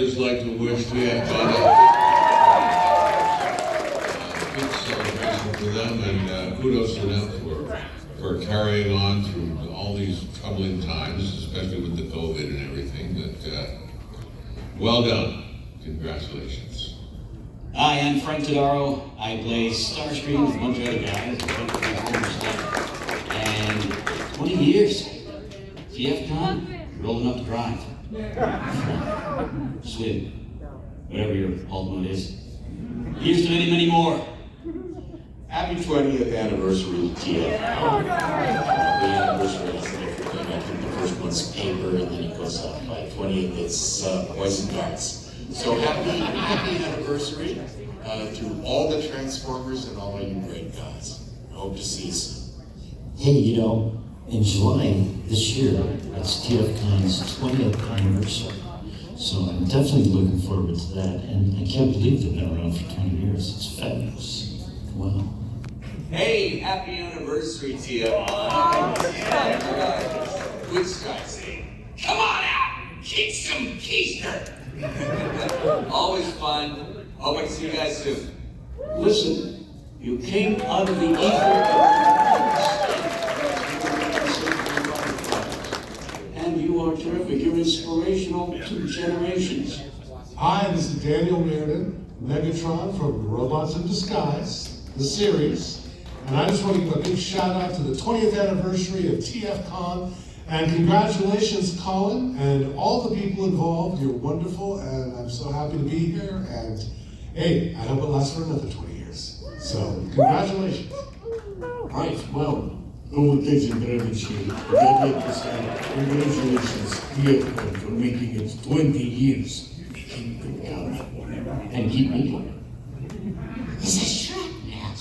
Just like to wish TFcon a good celebration for them, and kudos to them for carrying on through all these troubling times, especially with the COVID and everything. But well done. Congratulations. Hi, I'm Frank Todaro. I play Starscream with a bunch of other guys. And 20 years. TFcon, rolling up the drive. Swim. Whatever your ultimate is. Here's to many, many more. Happy 20th anniversary, TFcon. The anniversary is significant. I think the first one's paper, and then it goes up. By 20th, it's boys and darts. So happy anniversary to all the Transformers and all of you great guys. I hope to see you soon. Hey, you know, in July this year, it's TFcon's 20th anniversary. So I'm definitely looking forward to that. And I can't believe they've been around for 20 years. It's fabulous. Wow. Hey, happy anniversary, TFcon. Which guy say, come on out and kick some keister. Always fun. Hope I can see you guys soon. Listen, you came out of the ether, and you are terrific. You're inspirational to generations. Hi, this is Daniel Meriden, Megatron from Robots in Disguise, the series. And I just want to give a big shout out to the 20th anniversary of TFcon. And congratulations, Colin, and all the people involved. You're wonderful, and I'm so happy to be here. And hey, I hope it lasts for another 20 years. So, congratulations. Right, well, convocation Previously, congratulations, TFcon, for making it 20 years. Keep it coming. And keep making. This is Shrek now.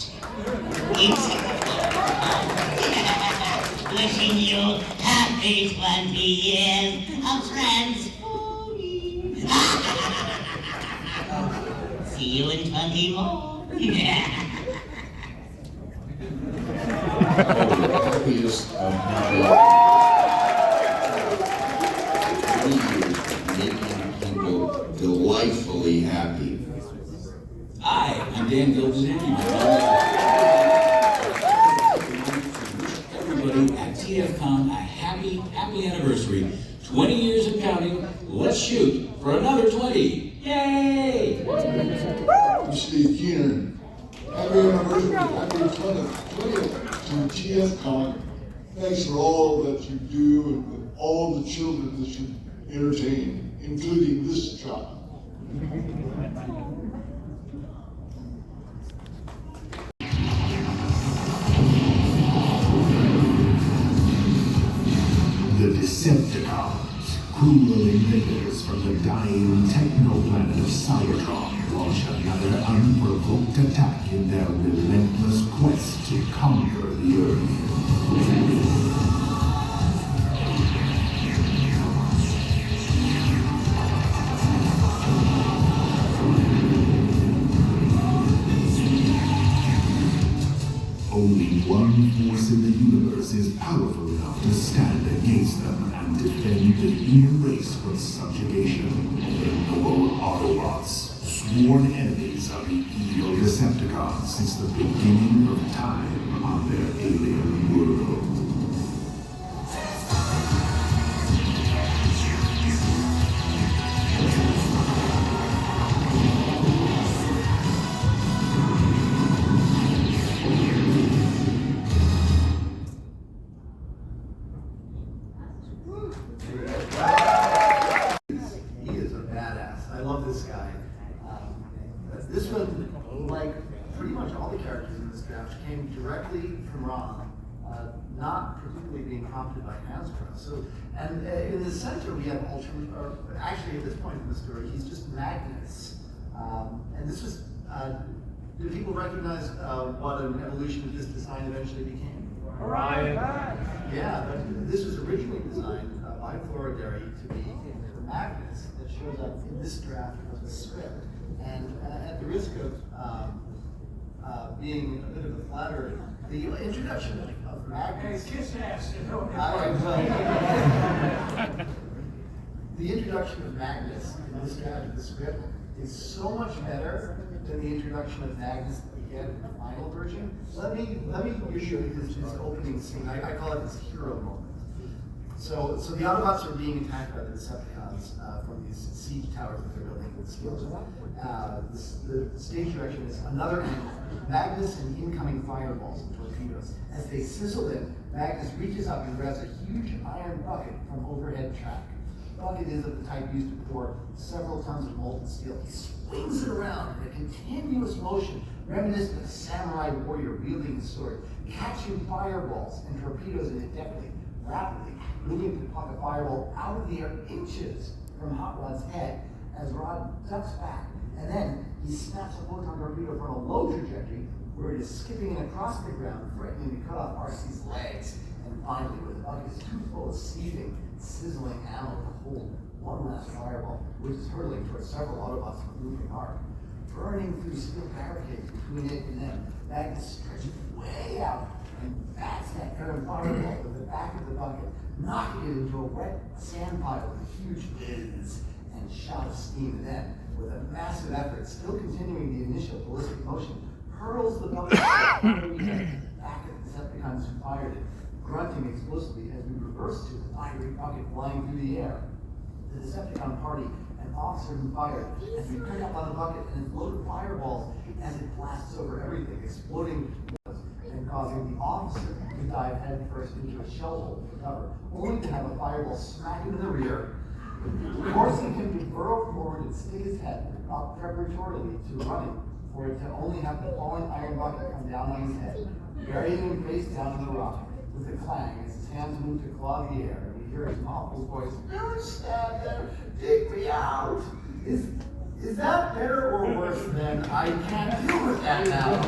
Wishing you happy 20 years of transforming. See you in 20 more. Happiest of making people delightfully happy. Hi, I'm Dan Gilbert. Everybody at TFcon a happy anniversary. 20 years and counting. Let's shoot for another 20. Yay! I'm Steve Keener. Happy anniversary, happy 20th to TFcon. Thanks for all that you do and all the children that you entertain, including this child. The Decepticons, cruel invaders from the dying techno-planet of Cybertron, launch another unprovoked attack in their relentless quest to conquer the Earth. Only one force in the universe is powerful enough to stand against them and defend the human race from subjugation. The noble Autobots, sworn enemies of the evil Decepticons since the beginning of time on their alien world. He is a badass. I love this guy. This one, like pretty much all the characters in this draft, came directly from Ron, not particularly being prompted by Hasbro. So, and in the center we have actually at this point in the story, he's just Magnus. And this was, do people recognize what an evolution of this design eventually became? Orion. Yeah, but this was originally designed by Floridary to be the Magnus that shows up in this draft of the script. And at the risk of being a bit of a flatterer, the introduction of Magnus. Kiss ass. the introduction of Magnus in this draft of the script is so much better than the introduction of Magnus that we get in the final version. Let me give you his opening scene. I call it his hero moment. So the Autobots are being attacked by the Decepticons from these siege towers that they're building with skills. The stage direction is another angle. Magnus and incoming fireballs and torpedoes. As they sizzle in, Magnus reaches up and grabs a huge iron bucket from overhead track. The bucket is of the type used to pour several tons of molten steel. He swings it around in a continuous motion, reminiscent of a samurai warrior wielding his sword, catching fireballs and torpedoes in it deftly, rapidly, moving to pluck a fireball out of the air inches from Hot Rod's head as Rod ducks back. And then he snaps a photon torpedo from a low trajectory where it is skipping across the ground, threatening to cut off RC's legs. And finally, with the bucket is too full of seething, sizzling ammo to hold one last fireball, which is hurtling towards several Autobots in the moving arc. Burning through steel barricades between it and them, Magnus stretches way out and bats that errant fireball with the back of the bucket, knocking it into a wet sand pile with a huge whiz and shout of steam. And then, with a massive effort, still continuing the initial ballistic motion, hurls the bucket back at the Decepticons who fired it, grunting explosively as we reverse to the fiery bucket flying through the air. The Decepticon party and officer who fired as we pick up on the bucket and explode fireballs as it blasts over everything, exploding and causing the officer to dive headfirst into a shell hole for cover, only to have a fireball smack him in the rear, forcing him to burrow forward and stick his head up preparatorily to running, for it to only have the falling iron bucket come down on his head, burying him face down in the rock with a clang as his hands move to claw the air, and we hear his muffled voice, "Don't stand there, dig me out!" Is that better or worse than "I can't deal with that now"?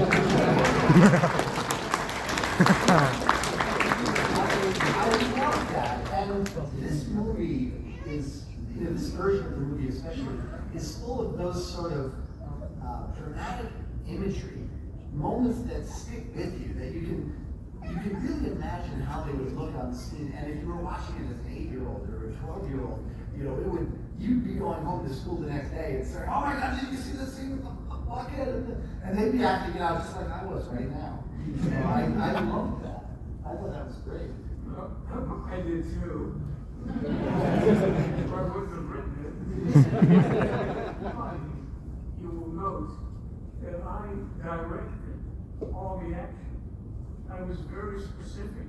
I love that, and this movie is, this version of the movie especially, is full of those sort of dramatic imagery, moments that stick with you, that you can really imagine how they would look on the screen. And if you were watching it as an 8-year-old or a 12-year-old, you'd be going home to school the next day and say, "Oh my God, did you see this scene with the bucket?" And they'd be acting it out just like I was right now. I loved that. I thought that was great. I did too. I wouldn't have written it. You will note that I directed all the action. I was very specific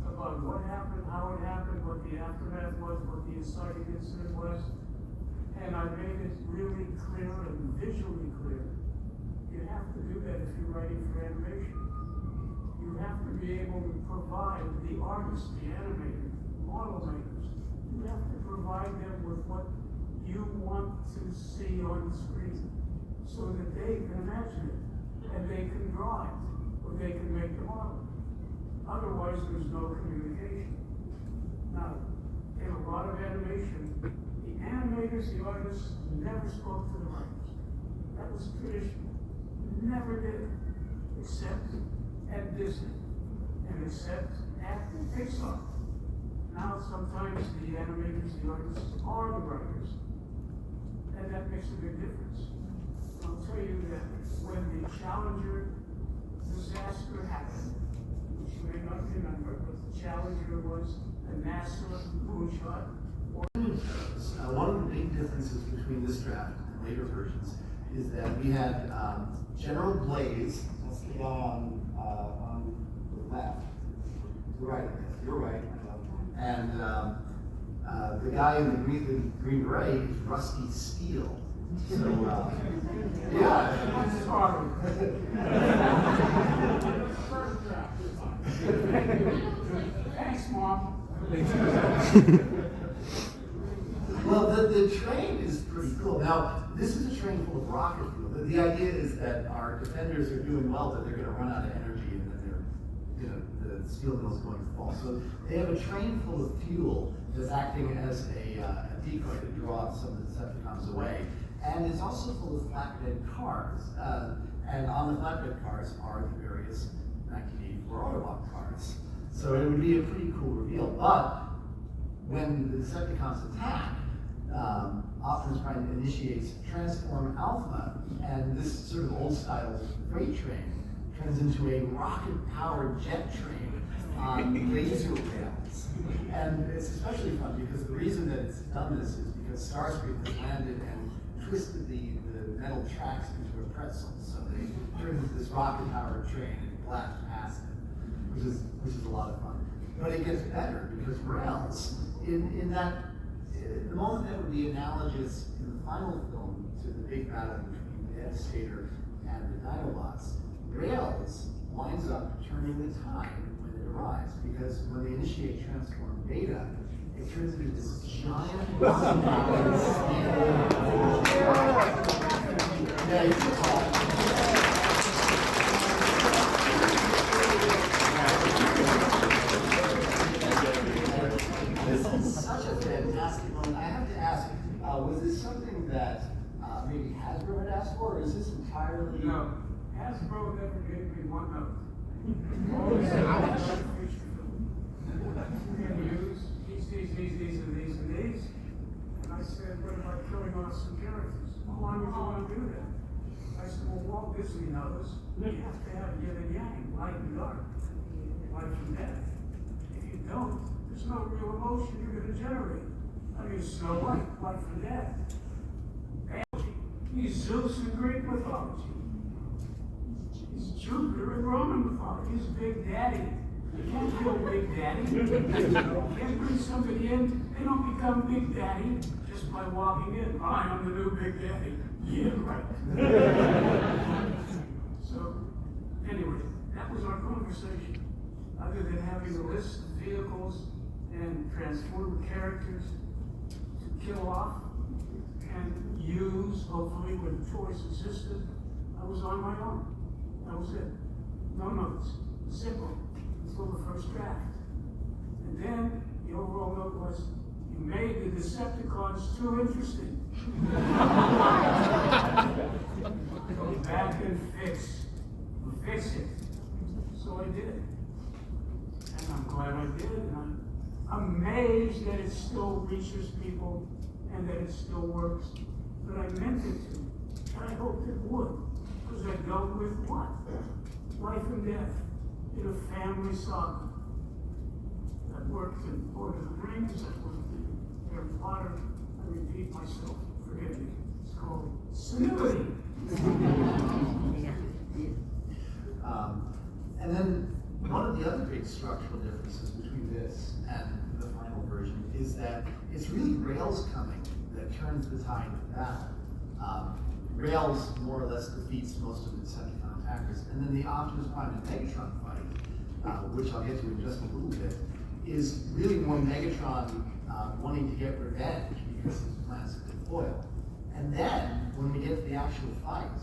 about what happened, how it happened, what the aftermath was, what the inciting incident was, and I made it really clear and visually clear. You have to do that if you're writing for animation. You have to be able to provide the artists, the animators, model makers, you have to provide them with what you want to see on the screen so that they can imagine it and they can draw it or they can make the model. Otherwise, there's no communication. Now, in a lot of animation, the animators, the artists, never spoke to the writers. That was traditional. Never did, except at Disney, and except at Pixar. Now, sometimes the animators, the artists, are the writers, and that makes a big difference. I'll tell you that when the Challenger disaster happened, which you may not remember, but the Challenger was a NASA moonshot. One of the big differences between this draft and later versions is that we had General Blaze, that's the guy on the left, to the right, I guess, you're right, and the guy in the green beret is Rusty Steele. So, yeah. I'm sorry. Thanks, Mom. Well, the train is pretty cool. Now, this is a train full of rocket fuel. The idea is that our defenders are doing well, but they're going to run out of energy, and then the steel mill's going to fall. So they have a train full of fuel that's acting as a decoy to draw some of the Decepticons away. And it's also full of flatbed cars. And on the flatbed cars are the various 1984 Autobot cars. So it would be a pretty cool reveal. But when the Decepticons attack, Optimus Prime initiates Transform Alpha, and this sort of old-style freight train turns into a rocket-powered jet train on laser rails. And it's especially fun because the reason that it's done this is because Starscream has landed and twisted the metal tracks into a pretzel. So they turned into this rocket-powered train and blast past it, which is a lot of fun. But it gets better because rails, in that, the moment that would be analogous in the final film to the big battle between the Devastator and the Dinobots, rails winds up turning the tide when it arrives, because when they initiate Transform Beta, it turns into this giant rocket-powered yeah, you can call This is such a fantastic moment. I have to ask, was this something that maybe Hasbro had asked for, or is this entirely... No, Hasbro never gave me one note. Always said, I want a feature film. We're going to use these, and these. And I said, what about killing off some characters? How long would you want to do that? I said, well, Walt Disney knows you have to have yin and yang, light and dark, life and death. If you don't, there's no real emotion you're going to generate. I mean, Snow White, life and death. He's Zeus in Greek mythology. He's Jupiter in Roman mythology. He's Big Daddy. You can't kill Big Daddy. You can't bring somebody in. They don't become Big Daddy just by walking in. I am the new Big Daddy. Yeah, right. So, anyway, that was our conversation. Other than having a list of vehicles and transform characters to kill off and use, hopefully, when choice existed, I was on my own. That was it. No notes. Simple. Until the first draft. And then the overall note was, you made the Decepticons too interesting. Go back and fix it. So I did. And I'm glad I did. And I'm amazed that it still reaches people and that it still works. But I meant it to. And I hoped it would. Because I dealt with what? Life and death in a family saga. That worked in Lord of the Rings, that worked in Harry Potter. I repeat myself, forgive me. It's called senility. And then one of the other big structural differences between this and the final version is that it's really Rails coming that turns the tide of battle. Rails more or less defeats most of the Decepticon attackers, and then the Optimus Prime and Megatron fight, which I'll get to in just a little bit, is really more Megatron wanting to get revenge because his plans have been foiled. And then, when we get to the actual fight,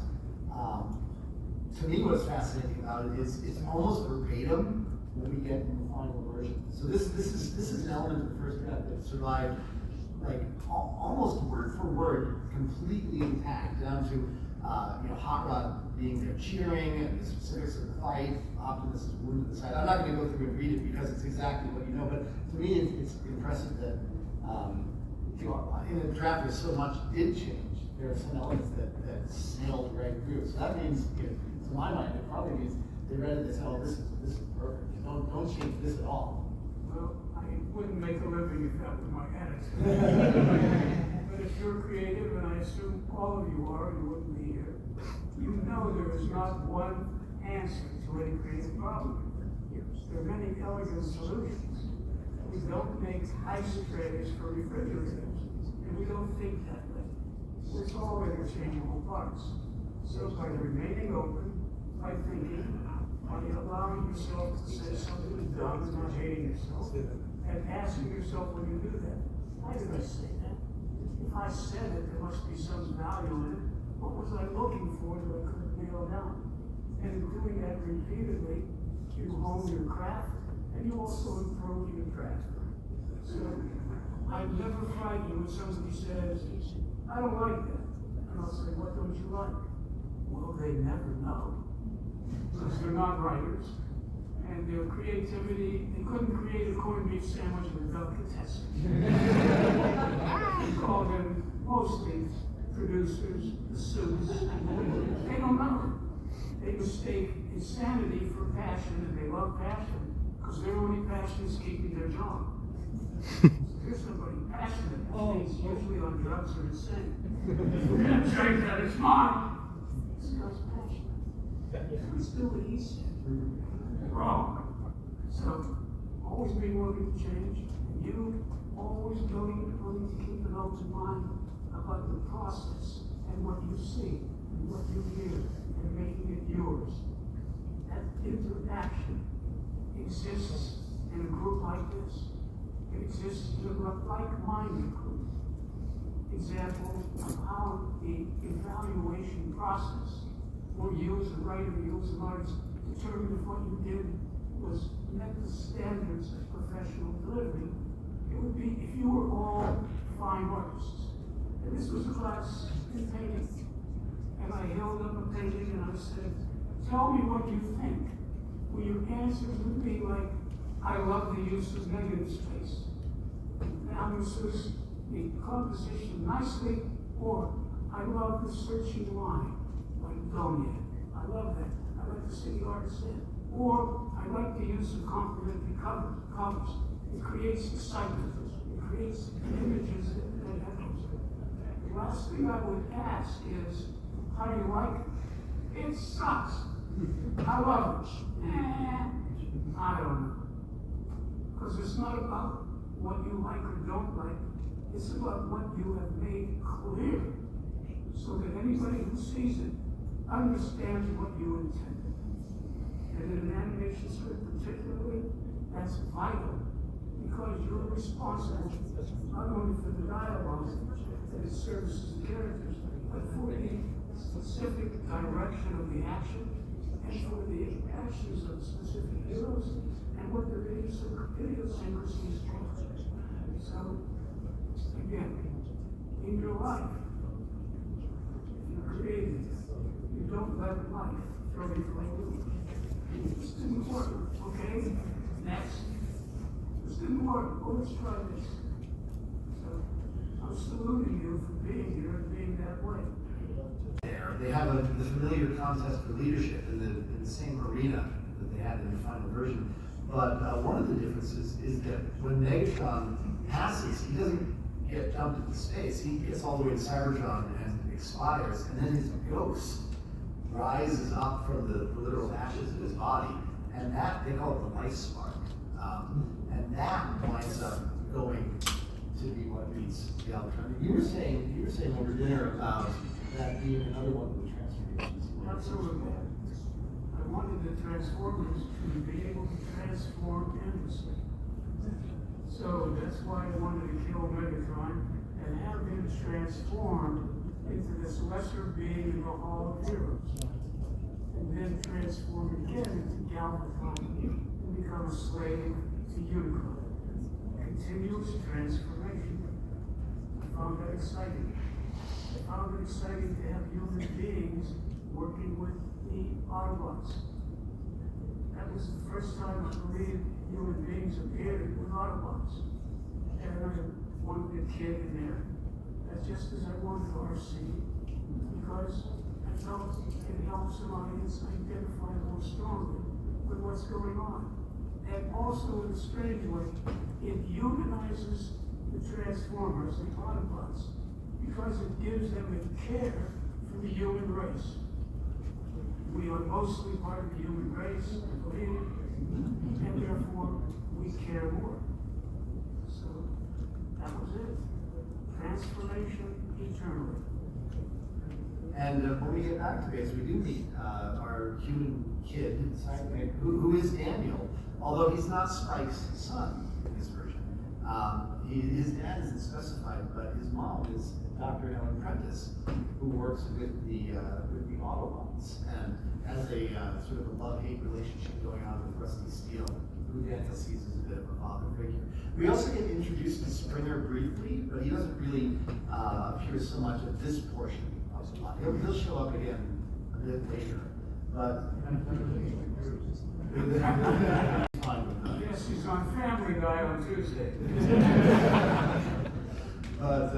to me what's fascinating about it is it's almost verbatim what we get in the final version. So this is an element of the first draft that survived like almost word for word, completely intact, down to Hot Rod being there cheering and the specifics of the fight. Optimus is wounded to the side. I'm not going to go through and read it because it's exactly what you know, but to me it's impressive that in a draft where so much did change, there are some elements that snailed right through. So that means, to my mind, it probably means they read it and said, oh, this is perfect. Don't change this at all. Well, I wouldn't make a living if that were my attitude. But if you're creative, and I assume all of you are, you wouldn't be here, you know there is not one answer to any creative problem. There are many elegant solutions. We don't make ice trays for refrigerators, and we don't think that way. It's all interchangeable parts. So by remaining open, by thinking, by allowing yourself to say something dumb and not hating yourself, and asking yourself when you do that, why did I say that? If I said it, there must be some value in it. What was I looking for that I couldn't nail down? And in doing that repeatedly, you hone your craft, and you also improve your craft. So I'm never frightened when somebody says, I don't like that. And I'll say, what don't you like? Well, they never know. Because they're not writers, and their creativity. They couldn't create a corned beef sandwich with delicatessen. We call them mostly producers, the suits. They don't know. They mistake insanity for passion, and they love passion because their only passion is keeping their job. Here's somebody passionate, he's usually on drugs or insane. We're gonna drink that, it's mine. This guy's passionate. Let's do what he said. Wrong. So, always be willing to change. And you always willing to keep an open mind about the process and what you see and what you hear and making it yours. That interaction exists in a group like this. It exists in a like-minded group. Example of how the evaluation process, or you as a writer, you as an artist, determined if what you did was met the standards of professional delivery. It would be if you were all fine artists. And this was a class in painting. And I held up a painting and I said, tell me what you think. Well, your answers would be like, I love the use of negative space. Balances the composition nicely, or I love the searching line, like Donia. I love that. I like to see the artist in. Or I like the use of complementary colors. It creates excitement. It creates images that echoes. The last thing I would ask is, how do you like it? It sucks. I love it. I don't know. Because it's not about what you like or don't like. It's about what you have made clear so that anybody who sees it understands what you intended. And in an animation script particularly, that's vital because you're responsible not only for the dialogue that it services the characters, but for the specific direction of the action and for the actions of specific heroes and what their idiosyncrasies are. So, again, in your life, if you're creative, you don't let life throw you for a loop. This didn't work, okay? Next. This didn't work. Well, let's try this. So, I'm saluting you for being here and being that way. They have the familiar contest for leadership in the same arena that they had in the final version. But one of the differences is that when Megatron passes, he doesn't get dumped into space. He gets all the way to Cybertron and expires, and then his ghost rises up from the literal ashes of his body, and that, they call it the life spark. And that winds up going to be what beats the Galvatron. You were saying over dinner about that being another one of the transformations. Absolutely. I wanted the Transformers to be able to transform endlessly. So that's why I wanted to kill Megatron and have him transform into this lesser being in the Hall of Heroes. And then transform again into Galvatron and become a slave to Unicron. Continuous transformation. I found that exciting. I found it exciting to have human beings working with the Autobots. That was the first time I believe human beings appeared with Autobots. And I wanted a kid in there. That's just as I wanted RC, because I felt it helps an audience identify more strongly with what's going on. And also, in a strange way, it humanizes the Transformers, the Autobots, because it gives them a care for the human race. We are mostly part of the human race, I believe, and therefore we care more. So that was it. Transformation eternally. And when we get back to base, we do meet our human kid, who is Daniel, although he's not Spike's son in this version. His dad isn't specified, but his mom is Dr. Helen Prentice, who works with the Autobots, and has a sort of a love-hate relationship going on with Rusty Steele, who Daniel sees as a bit of a father figure. We also get introduced to Springer briefly, but he doesn't really appear so much at this portion of the plot. He'll show up again a bit later. but. Yes, he's on Family Guy on Tuesday. But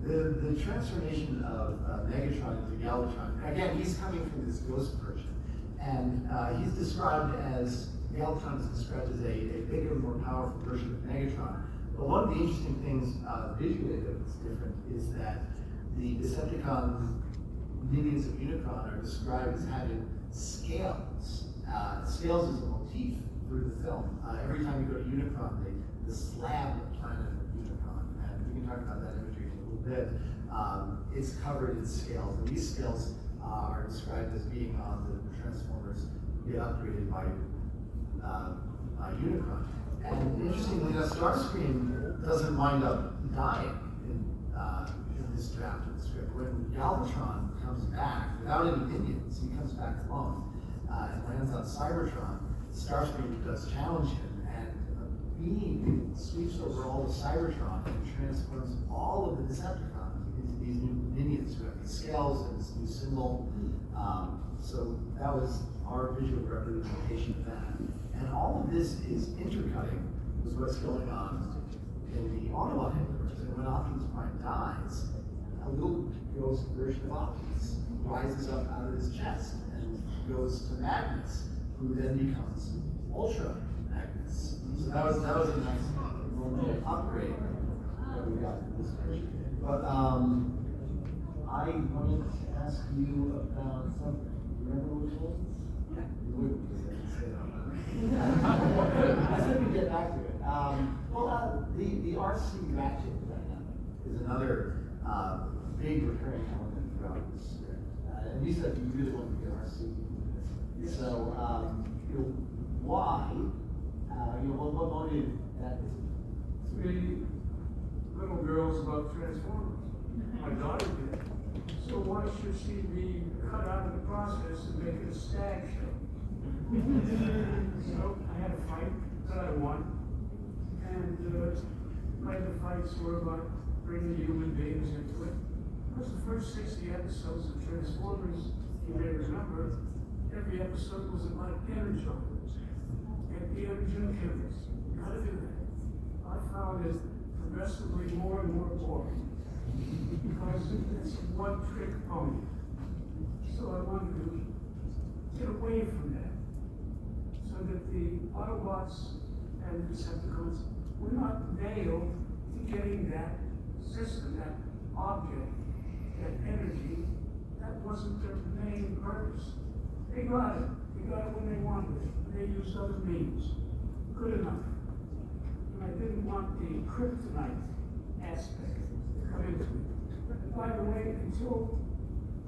the transformation of Megatron into Galvatron, again, he's coming from this ghost version, and he's described as, Galvatron is described as a bigger, more powerful version of Megatron. But one of the interesting things visually that's different is that the Decepticon minions of Unicron are described as having scales. Scales is a motif through the film. Every time you go to Unicron, the slab of the planet of Unicron, and we can talk about that imagery in a little bit, it's covered in scales. And these scales are described as being on the Transformers get upgraded by Unicron. And interestingly enough, Starscream doesn't wind up dying in this draft of the script. When Galvatron comes back, without any minions, he comes back alone and lands on Cybertron. Starscream does challenge him, and a beam sweeps over all of Cybertron and transforms all of the Decepticons into these new minions who have these scales and this new symbol. So that was our visual representation of that. And all of this is intercutting with what's going on in the Autobot universe. And when Optimus Prime dies, a little ghost version of Optimus rises up out of his chest and goes to Magnus, who then becomes Ultra Magnus. So that was a nice little upgrade that we got in this version. But I wanted to ask you about something. Remember which ones? Yeah. You wouldn't, because I didn't say that. I said we'd get back to it. The RC ratchet dynamic is another big recurring element throughout this script. And you said you really wanted to get RC. So, why? What motivated that? 3 little girls love Transformers. My daughter did. So why should she be cut out of the process and make it a stag show? So I had a fight that I won, and the fights were about bringing human beings into it. Because the first 60 episodes of Transformers, you may remember, every episode was about energon. Get the energon killers. Gotta do that. I found it progressively more and more boring. Because it's a one-trick pony. So I wanted to get away from that. So that the Autobots and the Decepticons were not nailed to getting that system, that object, that energy. That wasn't their main purpose. They got it. They got it when they wanted it. They used other means. Good enough. And I didn't want the kryptonite aspect to come into it. And by the way, until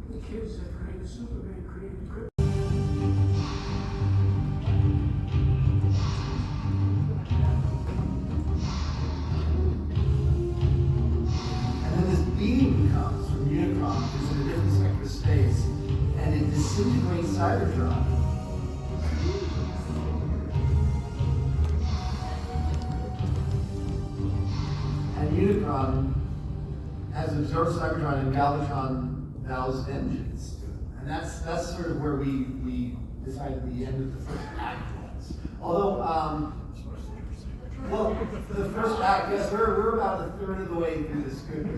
the kids that created Superman created kryptonite. And then this beam comes from Unicron, who's in a different sector of space, and it disintegrates Cybertron. And Unicron has absorbed Cybertron, and Galvatron vows vengeance to him. And that's sort of where we decided the end of the first act was. Although, well, the first act, yes, we're about a third of the way through the script.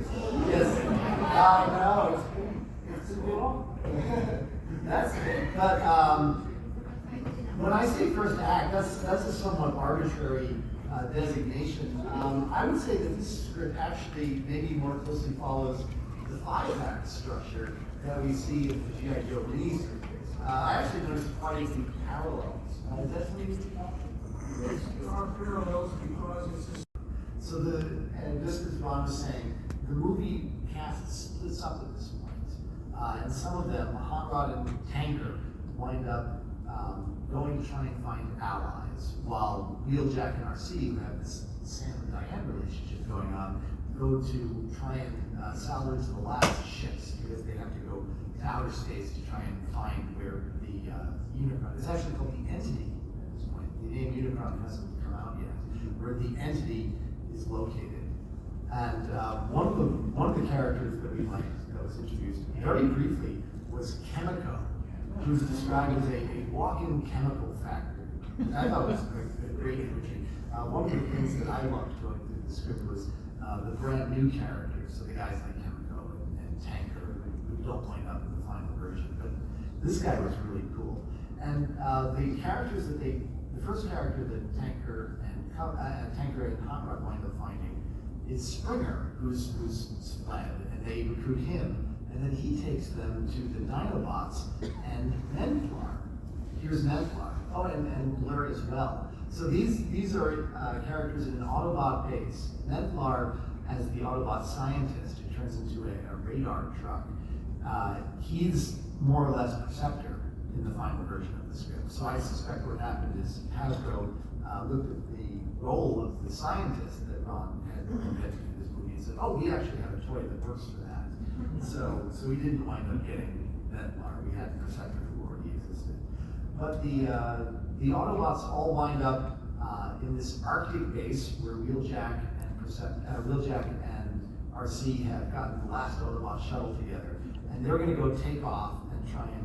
Yes, I know, it's too long. That's it. But when I say first act, that's a somewhat arbitrary designation. I would say that this script actually maybe more closely follows the 5-act structure that we see in the G.I. Joe miniseries. I actually noticed quite a few parallels. Is that something you see? Yes, there are parallels because it's just. So and just as Ron was saying, the movie cast splits up at this point. And some of them, Hot Rod and Tanker, wind up going to try and find allies, while Wheeljack and RC, who have this Sam and Diane relationship going on, go to try and salvage the last ships because they have to go to outer space to try and find where the Unicron, it's actually called the Entity at this point. The name Unicron hasn't come out yet, where the Entity is located. And one of the characters that we liked that was introduced very briefly was Chemico. who's described as a walk-in chemical factory. And I thought it was a great imagery. One of the things that I loved going through the script was the brand new characters, so the guys like Chemico and Tanker, who don't wind up in the final version. But this guy was really cool. And the characters that the first character that Tanker and Hot Rod wind up finding is Springer, who's fled, and they recruit him, and then he takes them to the Dinobots and Menflar. Here's Menflar. Oh, and Blur as well. So these are characters in an Autobot base. Menflar, as the Autobot scientist who turns into a radar truck, he's more or less Perceptor in the final version of the script. So I suspect what happened is Hasbro looked at the role of the scientist that Ron had invented in this movie and said, oh, we actually have a toy that works for that. So we didn't wind up getting Menflar. We had Perceptor who already existed. But the Autobots all wind up in this Arctic base where Wheeljack and RC have gotten the last Autobot shuttle together, and they're going to go take off and try and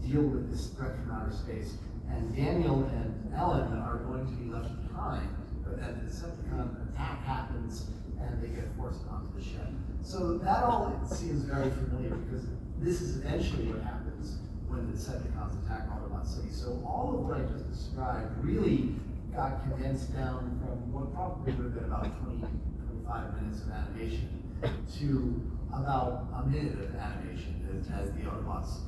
deal with this threat from outer space. And Daniel and Ellen are going to be left behind, but then the Decepticon attack happens and they get forced onto the ship. So that all seems very familiar because this is eventually what happens when the Decepticons attack Autobot City. So all of what I just described really got condensed down from what probably would have been about 20, 25 minutes of animation to about a minute of animation as the Autobots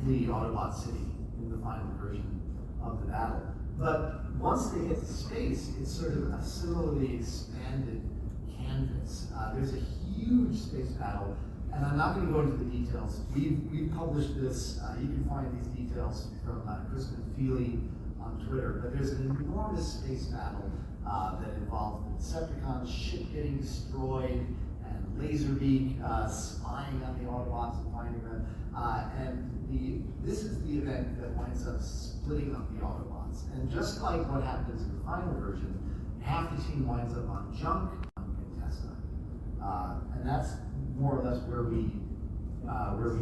flee Autobot City in the final version of the battle. But once they hit the space, it's sort of a similarly expanded canvas. There's a huge space battle, and I'm not going to go into the details. We've published this. You can find these details from Crispin Feely on Twitter. But there's an enormous space battle that involves the Decepticons ship getting destroyed and Laserbeak spying on the Autobots and finding them. This is the event that winds up splitting up the Autobots. And just like what happens in the final version, half the team winds up on Junk and Contessa. And that's more or less where we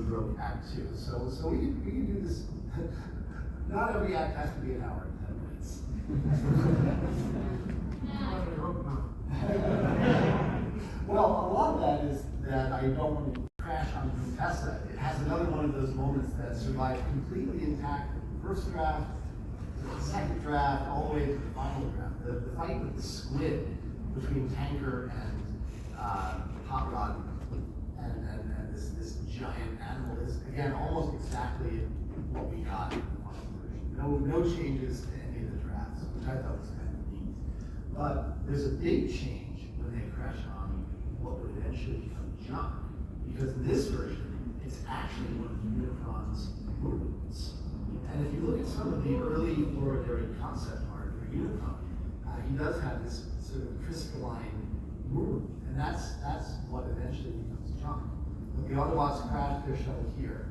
broke Act 2. So we can do this. Not every act has to be an hour and 10 minutes. Well, a lot of that is that I don't want to crash on Contessa. It has another one of those moments that survived completely intact from the first draft, the second draft, all the way to the final draft. The fight with the squid between Tanker and Hot Rod and this giant animal is, again, almost exactly what we got in the final version. No changes to any of the drafts, which I thought was kind of neat. But there's a big change when they crash on what would eventually become Junk, because in this version, it's actually one of Unicron's moons. And if you look at some of the early Floridary concept art for Unicron, he does have this sort of crystalline moon, and that's what eventually becomes Junk. But the Autobots crash their shuttle here.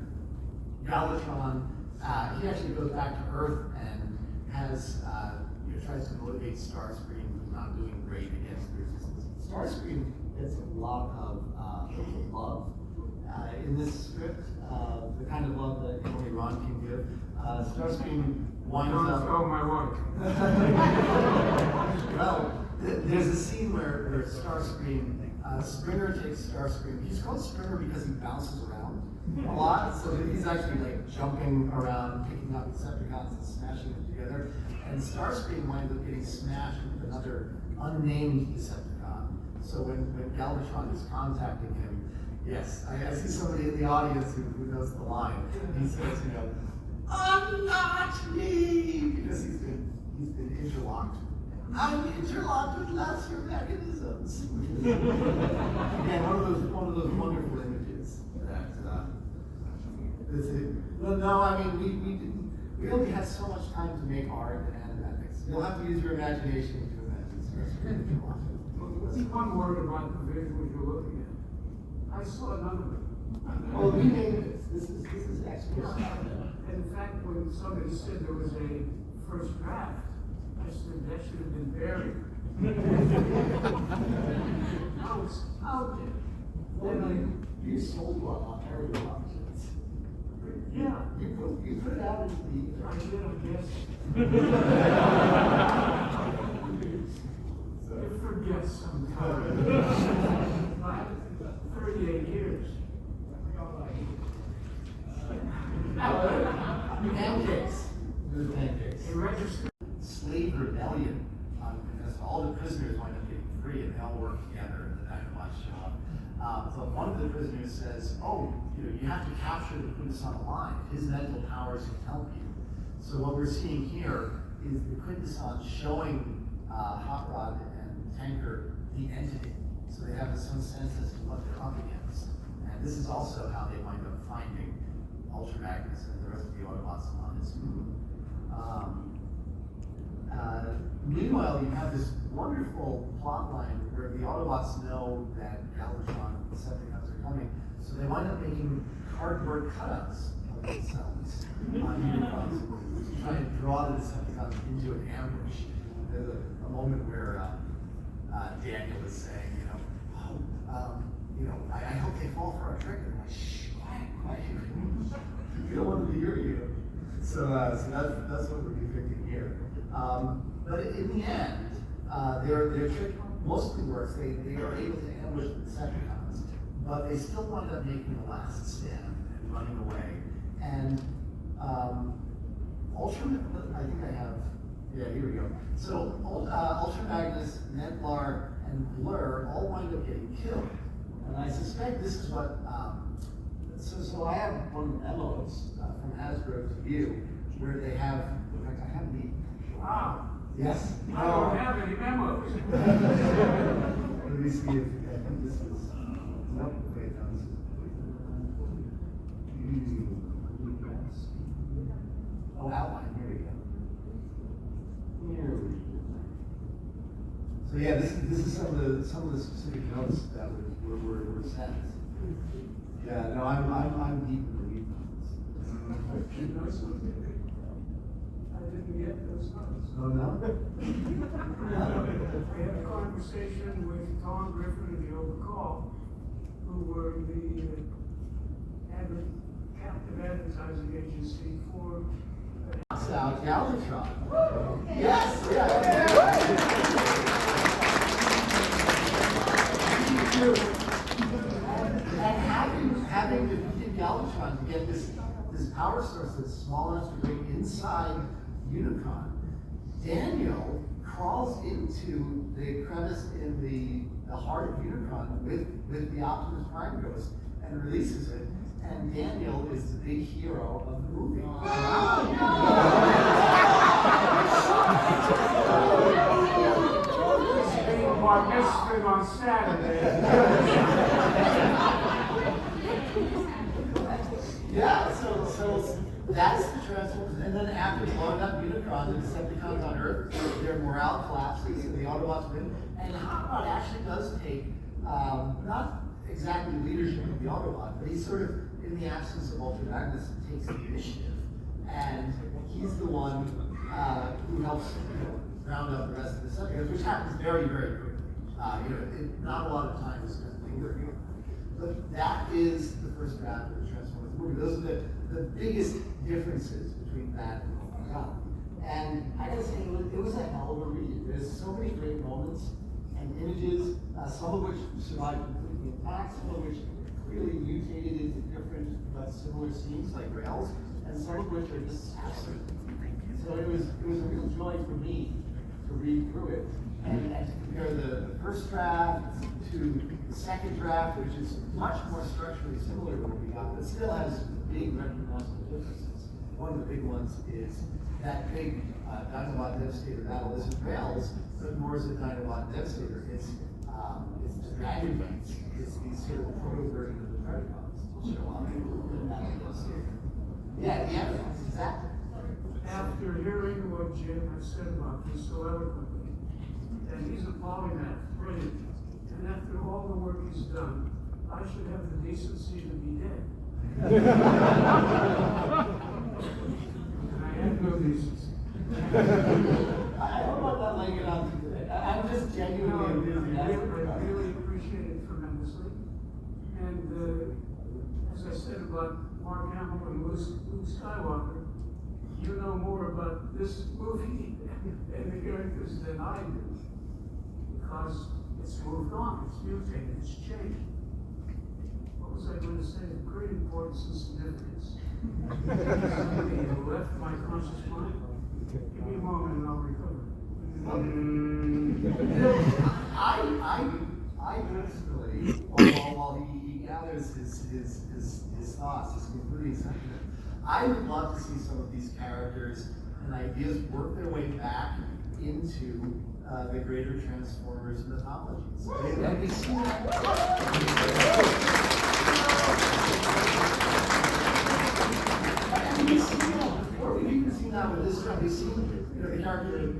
Galvatron, he actually goes back to Earth and has tries to motivate Starscream, who's not doing great against the resistance. Starscream gets a lot of love in this script, the kind of love that only Ron can give. Starscream winds up. Oh, my wife. Well, there's a scene where Starscream, Springer takes Starscream. He's called Springer because he bounces around a lot, so he's actually like jumping around, picking up Decepticons and smashing them together. And Starscream winds up getting smashed with another unnamed Decepticon. So when Galvatron is contacting him, yes, I see somebody in the audience who knows the line. He says, "Unlock me," because he's been interlocked. I'm interlocked with laser mechanisms. Again, one of those wonderful images that is it. Well, no, I mean we only had so much time to make art and animatics. You'll have to use your imagination to imagine. What's one word about the visuals you're looking at? I saw none of it. Oh, we named this. This is expert stuff. In fact, when somebody said there was a first draft, I said that should have been buried. Now it's out there. Well, you sold one on area options. Yeah. You put you put it out into the ether. I did, I guess. You forget sometimes. 38 years. Pancakes. Good pancakes. They registered. Slave rebellion, because all the prisoners wind up getting free and they all work together in the Dynamite shop. So one of the prisoners says, "Oh, you have to capture the Quintesson alive. His mental powers can help you." So what we're seeing here is the Quintesson showing Hot Rod and Tanker the entity, so they have some sense as to what they're up against. And this is also how they wind up finding Ultra Magnus and the rest of the Autobots on his moon. Meanwhile, you have this wonderful plot line where the Autobots know that Galvatron and the Decepticons are coming, so they wind up making cardboard cutouts of themselves on Unicrons to try and draw the Decepticons into an ambush. There's a moment where Daniel is saying, I hope they fall for our trick. And I'm like, shh, quiet. We don't want them to hear you. So that's what we're depicting here. But in the end, their trick mostly works. They are able to ambush the Decepticons, but they still wind up making the last stand and running away. And I think I have, yeah, here we go. So Ultra Magnus, Neblar, and Blur all wind up getting killed. And I suspect this is what, so I have one of the memos from Hasbro to view, where they have, in fact, I have the. Wow. Yes. I don't have any memos. Let me see if I think this is. Nope. Wait, no, this is. Oh, outline. Here we go. So yeah, this is some of the specific notes that were sent. Yeah, no, I'm deep in the weeds on this. I didn't get those notes. Oh no. We had a conversation with Tom Griffin and Joe McCall, who were the captive advertising agency for. Out Galvatron. Yes, yeah. And having defeated Galvatron to get this power source that's small enough to bring inside Unicron, Daniel crawls into the crevice in the heart of Unicron with the Optimus Prime Ghost and releases it. And Daniel is the big hero of the movie. Bar mitzvah on Saturday. Yeah, so that's the Transformers. And then after blowing up Unicron, the Decepticons on Earth, their morale collapses and the Autobots win. And Hot Rod actually does take, not exactly leadership of the Autobot, but he's sort of, in the absence of Ultra Magnus, takes the initiative. And he's the one who helps round up the rest of the Decepticons, which happens very, very quickly. Not a lot of time is spent lingering. But that is the first draft of the Transformers movie. Those are the biggest differences between that and Ultron. And I gotta say, it was a hell of a read. There's so many great moments and images, some of which survived completely intact, some of which clearly mutated into different but similar scenes like Rails, and some of which are just absurd. So it was a real joy for me to read through it and to compare the first draft to the second draft, which is much more structurally similar to what we got, but still has big recognizable differences. One of the big ones is that big Dinobot Devastator battle isn't Rails, but more as a Dinobot Devastator. It's the Dragon Knights. It's these sort of proto-version of the Predacons that show up in Battle Devastator. Yeah, exactly. After hearing what Jim has said about this so eloquently, and he's a polymath, brilliant, and after all the work he's done, I should have the decency to be dead. And I have no decency. I don't know about laying it on today. I'm just genuinely enthusiastic. I really appreciate it tremendously. And as I said about Mark Hamill and Luke Skywalker, about this movie and the characters than I do, because it's moved on, it's mutated, it's changed. What was I going to say? Of great importance and significance. Somebody left my conscious mind. Give me a moment and I'll recover. I personally, while he gathers his thoughts, his concluding sentiment, I would love to see some of these characters and ideas work their way back into the greater Transformers mythology. So let me see that. And we've seen that before. We've even seen that with this film. We've seen, the character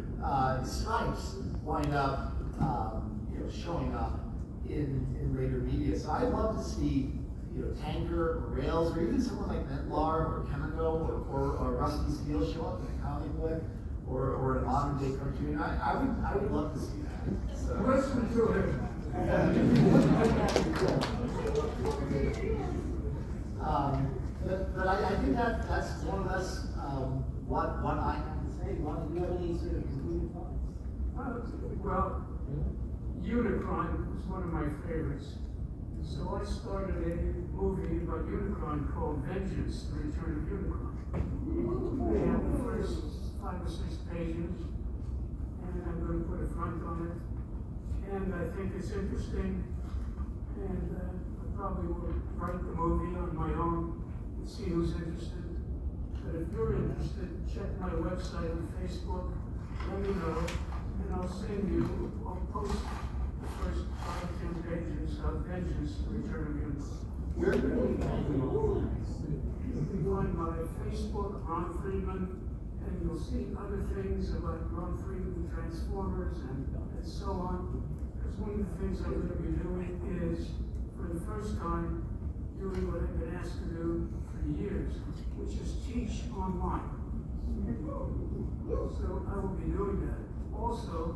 Stripes wind up, showing up in later media. So I'd love to see, Tanker or Rails, or even someone like Mentlar or Chemico or Rusty Steel show up in a comic book or a modern day cartoon. I would love to see that. So. Listen to him. But I think that's more or less what I have to say. Do you have any sort of concluding thoughts? Well, Unicron was one of my favorites. So I started a movie about Unicron called Vengeance, The Return of Unicron. They have the first 5 or 6 pages, and I'm going to put a front on it. And I think it's interesting, and I probably will write the movie on my own and see who's interested. But if you're interested, check my website and Facebook, let me know, and I'll send you, I'll post the first 5 or 10 pages of Vengeance, The Return of Unicron. Where can we find you online? You can find my Facebook, Ron Friedman, and you'll see other things about Ron Friedman, Transformers, and so on. Because one of the things I'm going to be doing is, for the first time, doing what I've been asked to do for years, which is teach online. So I will be doing that. Also,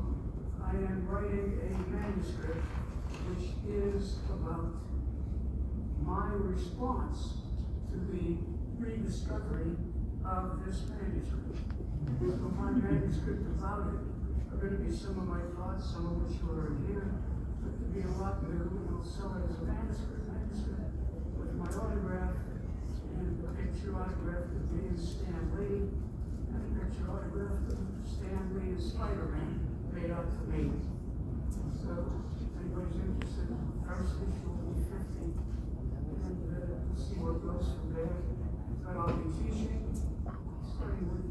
I am writing a manuscript which is about my response to the rediscovery of this manuscript. So my manuscript about it are going to be some of my thoughts, some of which you already hear, but to be a lot new, and I'll sell it as a manuscript with my autograph and a picture autograph of me and Stan Lee, and a picture autograph of Stan Lee and Spider-Man made out to me. So if anybody's interested, first issue will be 50, and we'll see what goes from there. But I'll be teaching, starting with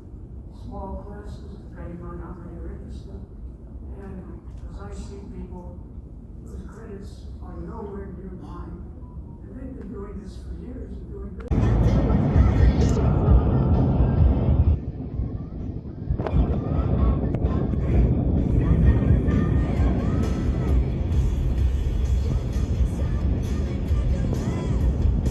small classes, depending on how many are interested. And as I see people whose credits are nowhere near mine, and they've been doing this for years and doing